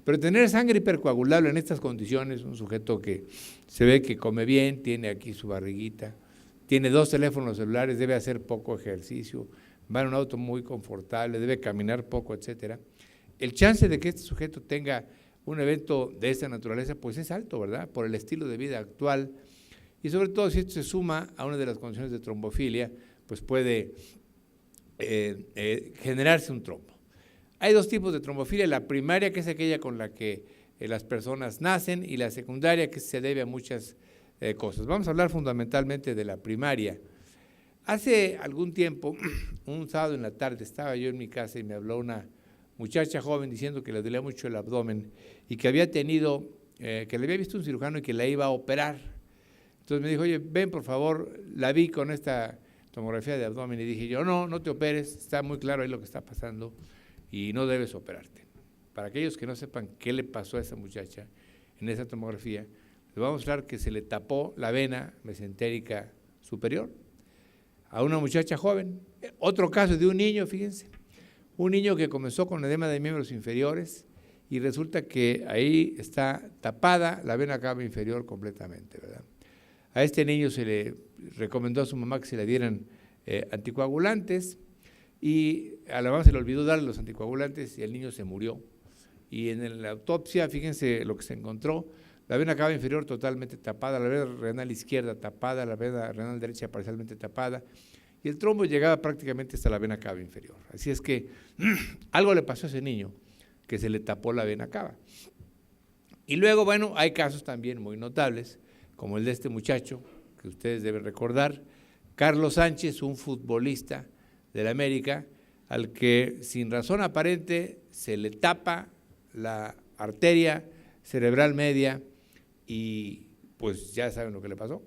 Pero tener sangre hipercoagulable en estas condiciones, un sujeto que se ve que come bien, tiene aquí su barriguita, tiene 2 teléfonos celulares, debe hacer poco ejercicio, va en un auto muy confortable, debe caminar poco, etcétera. El chance de que este sujeto tenga un evento de esta naturaleza, pues es alto, ¿verdad? Por el estilo de vida actual y sobre todo si esto se suma a una de las condiciones de trombofilia, pues puede generarse un trombo. Hay 2 tipos de trombofilia, la primaria, que es aquella con la que las personas nacen, y la secundaria, que se debe a muchas cosas. Vamos a hablar fundamentalmente de la primaria. Hace algún tiempo, un sábado en la tarde, estaba yo en mi casa y me habló una muchacha joven diciendo que le dolía mucho el abdomen y que había tenido, que le había visto un cirujano y que la iba a operar. Entonces me dijo, oye, ven por favor, la vi con esta tomografía de abdomen y dije yo, no te operes, está muy claro ahí lo que está pasando y no debes operarte. Para aquellos que no sepan qué le pasó a esa muchacha en esa tomografía, les vamos a mostrar que se le tapó la vena mesentérica superior a una muchacha joven. Otro caso de un niño, fíjense, un niño que comenzó con edema de miembros inferiores y resulta que ahí está tapada la vena cava inferior completamente, ¿verdad? A este niño se le recomendó a su mamá que se le dieran anticoagulantes y a la mamá se le olvidó darle los anticoagulantes y el niño se murió. Y en la autopsia, fíjense lo que se encontró: la vena cava inferior totalmente tapada, la vena renal izquierda tapada, la vena renal derecha parcialmente tapada, y el trombo llegaba prácticamente hasta la vena cava inferior. Así es que algo le pasó a ese niño, que se le tapó la vena cava. Y luego, bueno, hay casos también muy notables, como el de este muchacho, que ustedes deben recordar, Carlos Sánchez, un futbolista del América, al que sin razón aparente se le tapa la arteria cerebral media y pues ya saben lo que le pasó.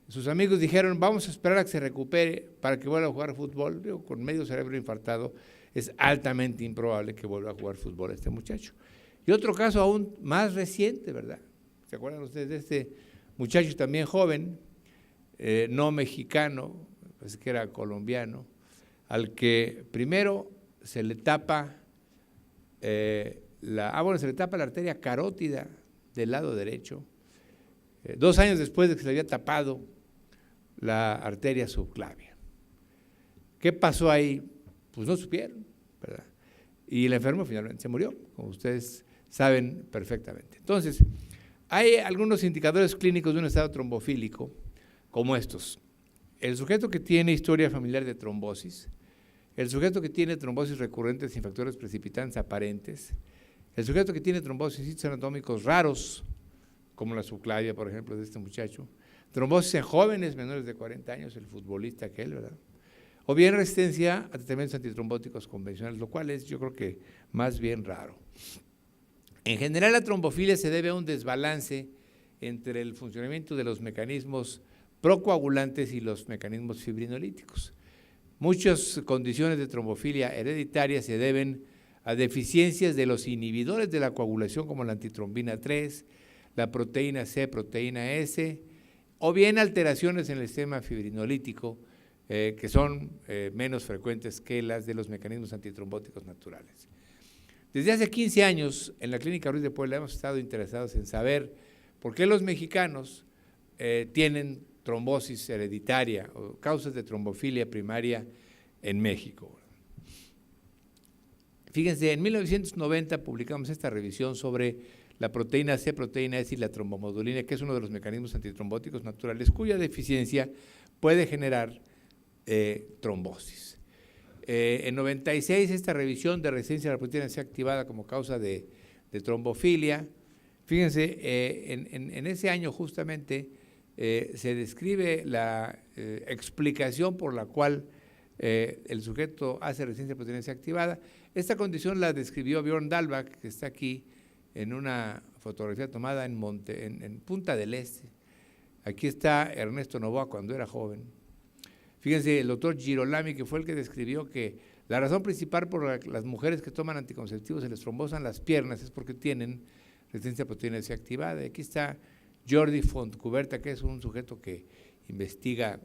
Sus amigos dijeron, vamos a esperar a que se recupere para que vuelva a jugar fútbol. Digo, con medio cerebro infartado es altamente improbable que vuelva a jugar fútbol este muchacho. Y otro caso aún más reciente, ¿verdad? ¿Se acuerdan ustedes de este muchacho también joven, no mexicano, parece que era colombiano, al que primero se le tapa se le tapa la arteria carótida del lado derecho, 2 años después de que se le había tapado la arteria subclavia. ¿Qué pasó ahí? Pues no supieron, ¿verdad? Y el enfermo finalmente se murió, como ustedes saben perfectamente. Entonces, hay algunos indicadores clínicos de un estado trombofílico, como estos: el sujeto que tiene historia familiar de trombosis, el sujeto que tiene trombosis recurrentes sin factores precipitantes aparentes, el sujeto que tiene trombosis en sitios anatómicos raros, como la subclavia, por ejemplo, de este muchacho, trombosis en jóvenes menores de 40 años, el futbolista aquel, ¿verdad? O bien resistencia a tratamientos antitrombóticos convencionales, lo cual es, yo creo que, más bien raro. En general, la trombofilia se debe a un desbalance entre el funcionamiento de los mecanismos procoagulantes y los mecanismos fibrinolíticos. Muchas condiciones de trombofilia hereditaria se deben a deficiencias de los inhibidores de la coagulación, como la antitrombina 3, la proteína C, proteína S, o bien alteraciones en el sistema fibrinolítico, que son menos frecuentes que las de los mecanismos antitrombóticos naturales. Desde hace 15 años, en la Clínica Ruiz de Puebla, hemos estado interesados en saber por qué los mexicanos tienen trombosis hereditaria o causas de trombofilia primaria en México. Fíjense, en 1990 publicamos esta revisión sobre la proteína C, proteína S y la trombomodulina, que es uno de los mecanismos antitrombóticos naturales cuya deficiencia puede generar trombosis. En 96 esta revisión de resistencia a la proteína C activada como causa de trombofilia. Fíjense, en ese año justamente se describe la explicación por la cual el sujeto hace resistencia a la proteína C activada. Esta condición la describió Björn Dahlbäck, que está aquí en una fotografía tomada en Punta del Este. Aquí está Ernesto Novoa cuando era joven. Fíjense, el doctor Girolami, que fue el que describió que la razón principal por la que las mujeres que toman anticonceptivos se les trombosan las piernas es porque tienen resistencia a proteína C activada. Y aquí está Jordi Fontcuberta, que es un sujeto que investiga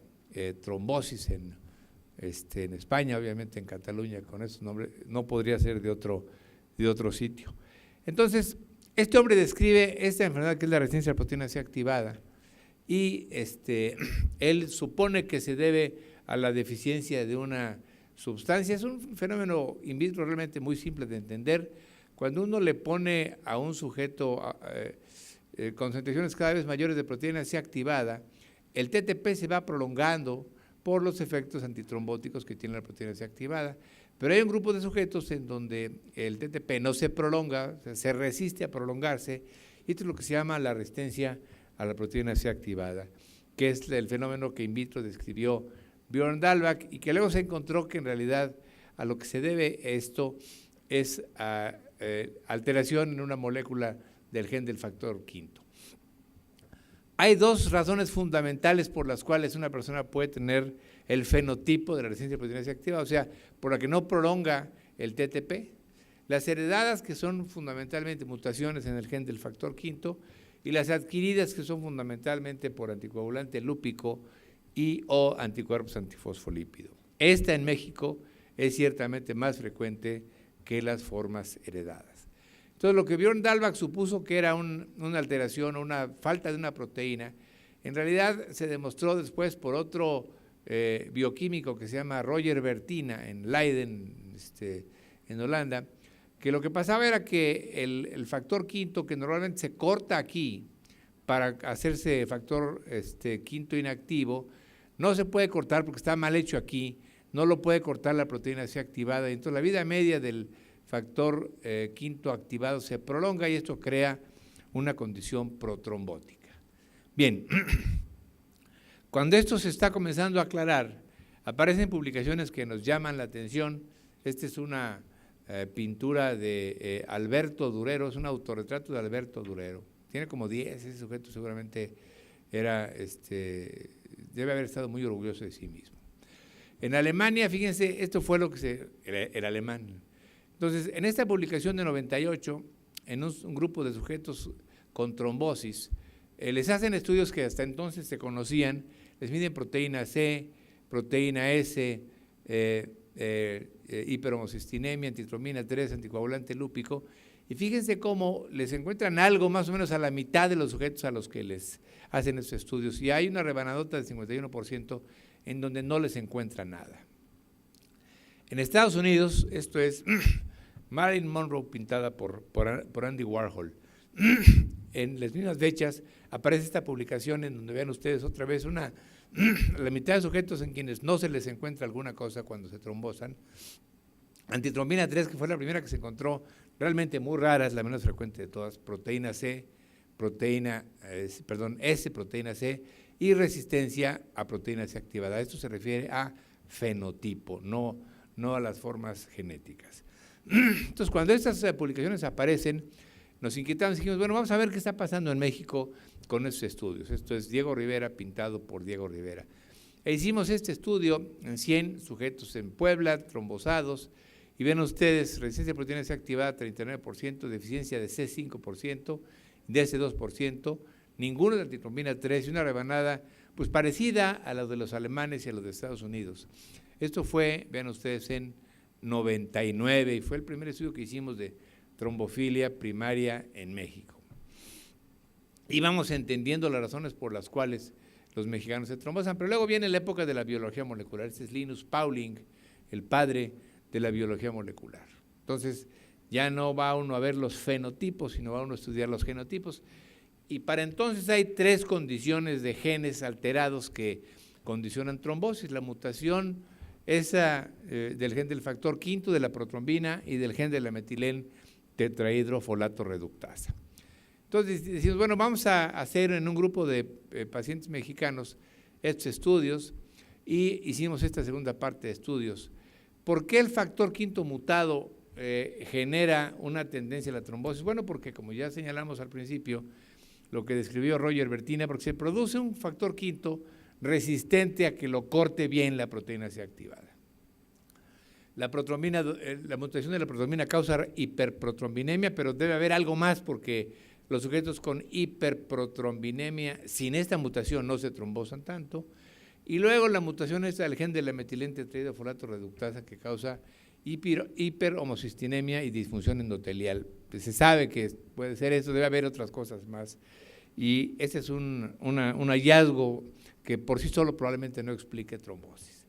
trombosis en España, obviamente en Cataluña, con esos nombres, no podría ser de otro sitio. Entonces, este hombre describe esta enfermedad que es la resistencia a la proteína C activada y él supone que se debe a la deficiencia de una sustancia. Es un fenómeno in vitro realmente muy simple de entender. Cuando uno le pone a un sujeto concentraciones cada vez mayores de proteína C activada, el TTP se va prolongando por los efectos antitrombóticos que tiene la proteína C activada. Pero hay un grupo de sujetos en donde el TTP no se prolonga, se resiste a prolongarse, y esto es lo que se llama la resistencia a la proteína C activada, que es el fenómeno que in vitro describió Björn Dahlback y que luego se encontró que en realidad a lo que se debe esto es a alteración en una molécula del gen del factor quinto. Hay dos razones fundamentales por las cuales una persona puede tener el fenotipo de la resistencia a la proteína C activada, o sea, por la que no prolonga el TTP, las heredadas, que son fundamentalmente mutaciones en el gen del factor quinto, y las adquiridas, que son fundamentalmente por anticoagulante lúpico y o anticuerpos antifosfolípido. Esta en México es ciertamente más frecuente que las formas heredadas. Entonces, lo que Björn Dahlback supuso que era una alteración o una falta de una proteína, en realidad se demostró después por otro bioquímico que se llama Roger Bertina en Leiden, en Holanda, que lo que pasaba era que el factor quinto, que normalmente se corta aquí para hacerse factor quinto inactivo, no se puede cortar porque está mal hecho aquí, no lo puede cortar la proteína C activada, y entonces la vida media del factor quinto activado se prolonga y esto crea una condición protrombótica. Bien, cuando esto se está comenzando a aclarar, aparecen publicaciones que nos llaman la atención. Esta es una pintura de Alberto Durero, es un autorretrato de Alberto Durero. Tiene como 10, ese sujeto seguramente era, debe haber estado muy orgulloso de sí mismo. En Alemania, fíjense, esto fue lo que era alemán. Entonces, en esta publicación de 98, en un grupo de sujetos con trombosis, les hacen estudios que hasta entonces se conocían, les miden proteína C, proteína S, hiperhomocistinemia, antitrombina 3, anticoagulante lúpico, y fíjense cómo les encuentran algo más o menos a la mitad de los sujetos a los que les hacen estos estudios, y hay una rebanadota del 51% en donde no les encuentran nada. En Estados Unidos, esto es Marilyn Monroe pintada por Andy Warhol. En las mismas fechas aparece esta publicación en donde vean ustedes otra vez la mitad de sujetos en quienes no se les encuentra alguna cosa cuando se trombosan. Antitrombina 3, que fue la primera que se encontró, realmente muy rara, es la menos frecuente de todas, proteína C, S, proteína C, y resistencia a proteína C activada. Esto se refiere a fenotipo, no a las formas genéticas. Entonces, cuando estas publicaciones aparecen, nos inquietamos y dijimos, bueno, vamos a ver qué está pasando en México con estos estudios. Esto es Diego Rivera, pintado por Diego Rivera. E hicimos este estudio en 100 sujetos en Puebla, trombosados, y ven ustedes, resistencia a proteína C activada 39%, deficiencia de C 5%, DS 2%, ninguno de antitrombina 3 y una rebanada pues parecida a la de los alemanes y a los de Estados Unidos. Esto fue, vean ustedes, en 99 y fue el primer estudio que hicimos de trombofilia primaria en México. Y vamos entendiendo las razones por las cuales los mexicanos se trombosan, pero luego viene la época de la biología molecular. Este es Linus Pauling, el padre de la biología molecular. Entonces, ya no va uno a ver los fenotipos, sino va uno a estudiar los genotipos. Y para entonces hay 3 condiciones de genes alterados que condicionan trombosis: la mutación esa del gen del factor quinto, de la protrombina y del gen de la metilén tetrahidrofolato reductasa. Entonces decimos, bueno, vamos a hacer en un grupo de pacientes mexicanos estos estudios y hicimos esta segunda parte de estudios. ¿Por qué el factor quinto mutado genera una tendencia a la trombosis? Bueno, porque como ya señalamos al principio, lo que describió Roger Bertina, porque se produce un factor quinto resistente a que lo corte bien la proteína C activada. La mutación de la protrombina causa hiperprotrombinemia, pero debe haber algo más porque los sujetos con hiperprotrombinemia sin esta mutación no se trombosan tanto. Y luego la mutación esta del gen de la metilén tetrahidrofolato reductasa que causa hiperhomocistinemia y disfunción endotelial pues, se sabe que puede ser eso, debe haber otras cosas más. Y ese es un hallazgo que por sí solo probablemente no explique trombosis.